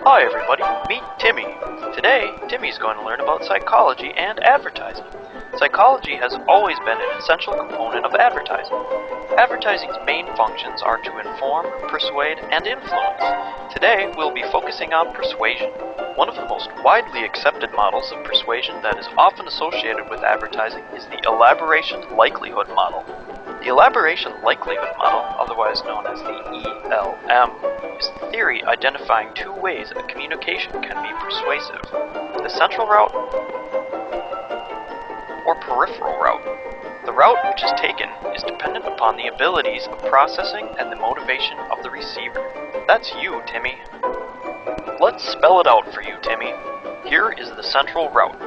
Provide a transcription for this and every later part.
Hi everybody, meet Timmy. Today, Timmy's going to learn about psychology and advertising. Psychology has always been an essential component of advertising. Advertising's main functions are to inform, persuade, and influence. Today, we'll be focusing on persuasion. One of the most widely accepted models of persuasion that is often associated with advertising is the elaboration likelihood model. The elaboration likelihood model, otherwise known as the ELM, is the theory identifying two ways a communication can be persuasive: the central route or peripheral route. The route which is taken is dependent upon the abilities of processing and the motivation of the receiver. That's you, Timmy. Let's spell it out for you, Timmy. Here is the central route.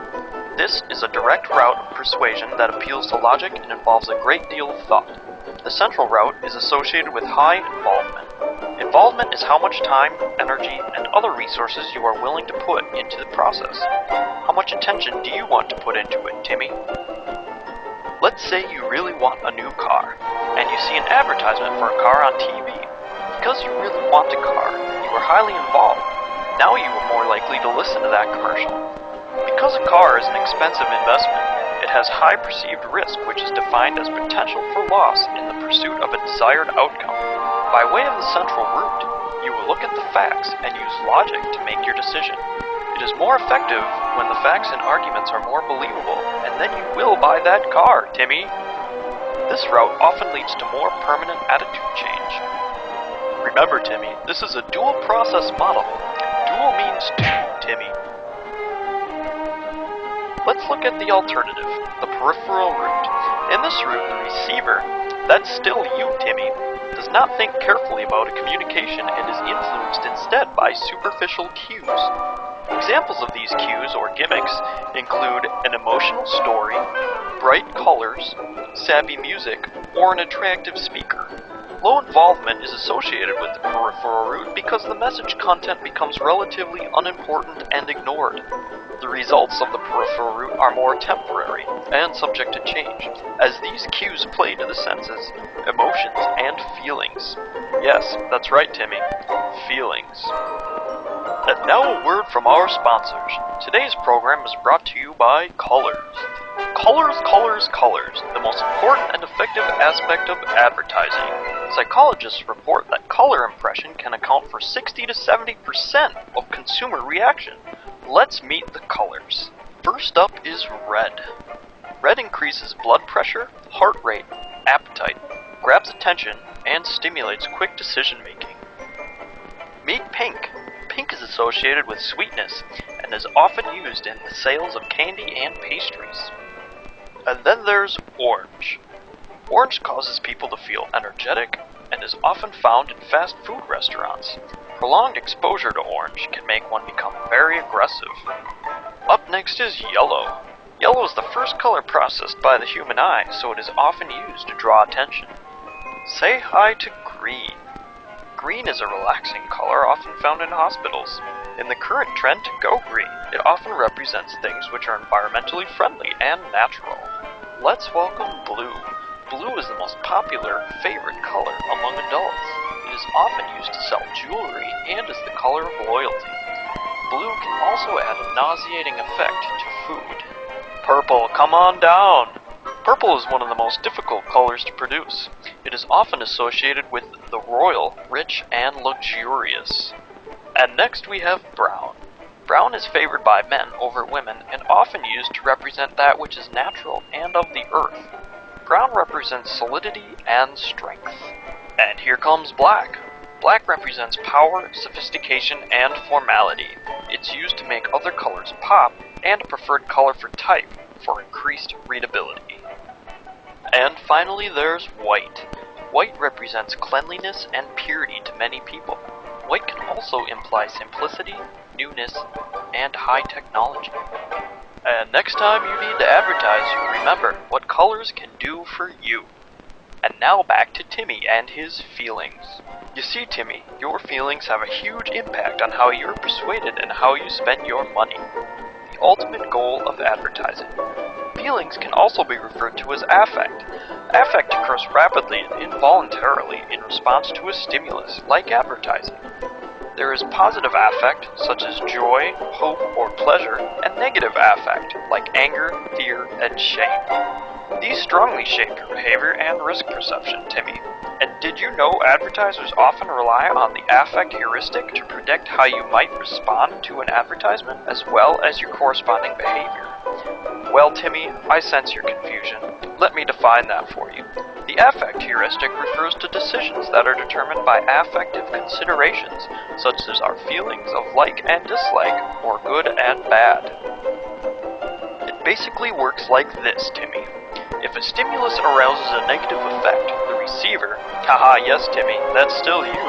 This is a direct route of persuasion that appeals to logic and involves a great deal of thought. The central route is associated with high involvement. Involvement is how much time, energy, and other resources you are willing to put into the process. How much attention do you want to put into it, Timmy? Let's say you really want a new car, and you see an advertisement for a car on TV. Because you really want a car, you are highly involved. Now you are more likely to listen to that commercial. Because a car is an expensive investment, it has high perceived risk, which is defined as potential for loss in the pursuit of a desired outcome. By way of the central route, you will look at the facts and use logic to make your decision. It is more effective when the facts and arguments are more believable, and then you will buy that car, Timmy. This route often leads to more permanent attitude change. Remember, Timmy, this is a dual process model. Dual means two, Timmy. Let's look at the alternative, the peripheral route. In this route, the receiver, that's still you, Timmy, does not think carefully about a communication and is influenced instead by superficial cues. Examples of these cues or gimmicks include an emotional story, bright colors, sappy music, or an attractive speaker. Low involvement is associated with the peripheral route because the message content becomes relatively unimportant and ignored. The results of the peripheral route are more temporary and subject to change, as these cues play to the senses, emotions, and feelings. Yes, that's right, Timmy. Feelings. And now a word from our sponsors. Today's program is brought to you by Colors. Colors, colors, colors, the most important and effective aspect of advertising. Psychologists report that color impression can account for 60 to 70% of consumer reaction. Let's meet the colors. First up is red. Red increases blood pressure, heart rate, appetite, grabs attention, and stimulates quick decision making. Meet pink. Pink is associated with sweetness and is often used in the sales of candy and pastries. And then there's orange. Orange causes people to feel energetic and is often found in fast food restaurants. Prolonged exposure to orange can make one become very aggressive. Up next is yellow. Yellow is the first color processed by the human eye, so it is often used to draw attention. Say hi to green. Green is a relaxing color often found in hospitals. In the current trend to go green, it often represents things which are environmentally friendly and natural. Let's welcome blue. Blue is the most popular, favorite color among adults. It is often used to sell jewelry and is the color of loyalty. Blue can also add a nauseating effect to food. Purple, come on down! Purple is one of the most difficult colors to produce. It is often associated with the royal, rich, and luxurious. And next we have brown. Brown is favored by men over women and often used to represent that which is natural and of the earth. Brown represents solidity and strength. And here comes black. Black represents power, sophistication, and formality. It's used to make other colors pop and a preferred color for type for increased readability. And finally there's white. White represents cleanliness and purity to many people. White can also imply simplicity, newness, and high technology. And next time you need to advertise, remember what colors can do for you. And now back to Timmy and his feelings. You see, Timmy, your feelings have a huge impact on how you're persuaded and how you spend your money. The ultimate goal of advertising. Feelings can also be referred to as affect. Affect occurs rapidly and involuntarily in response to a stimulus, like advertising. There is positive affect, such as joy, hope, or pleasure, and negative affect, like anger, fear, and shame. These strongly shape your behavior and risk perception, Timmy. And did you know advertisers often rely on the affect heuristic to predict how you might respond to an advertisement, as well as your corresponding behavior? Well, Timmy, I sense your confusion. Let me define that for you. The affect heuristic refers to decisions that are determined by affective considerations, such as our feelings of like and dislike, or good and bad. It basically works like this, Timmy. If a stimulus arouses a negative effect, the receiver, haha, yes, Timmy, that's still you,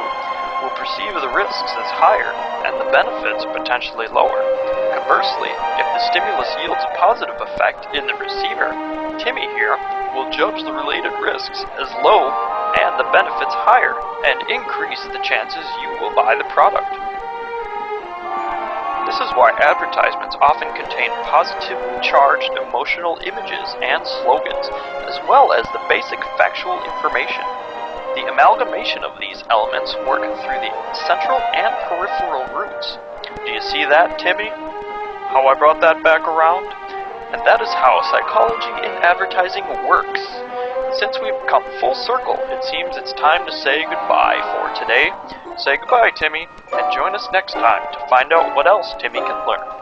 will perceive the risks as higher and the benefits potentially lower. Conversely, if the stimulus yields a positive effect in the receiver, Timmy here will judge the related risks as low and the benefits higher, and increase the chances you will buy the product. This is why advertisements often contain positively charged emotional images and slogans, as well as the basic factual information. The amalgamation of these elements work through the central and peripheral routes. Do you see that, Timmy? How I brought that back around? And that is how psychology in advertising works. Since we've come full circle, it seems it's time to say goodbye for today. Say goodbye, Timmy, and join us next time to find out what else Timmy can learn.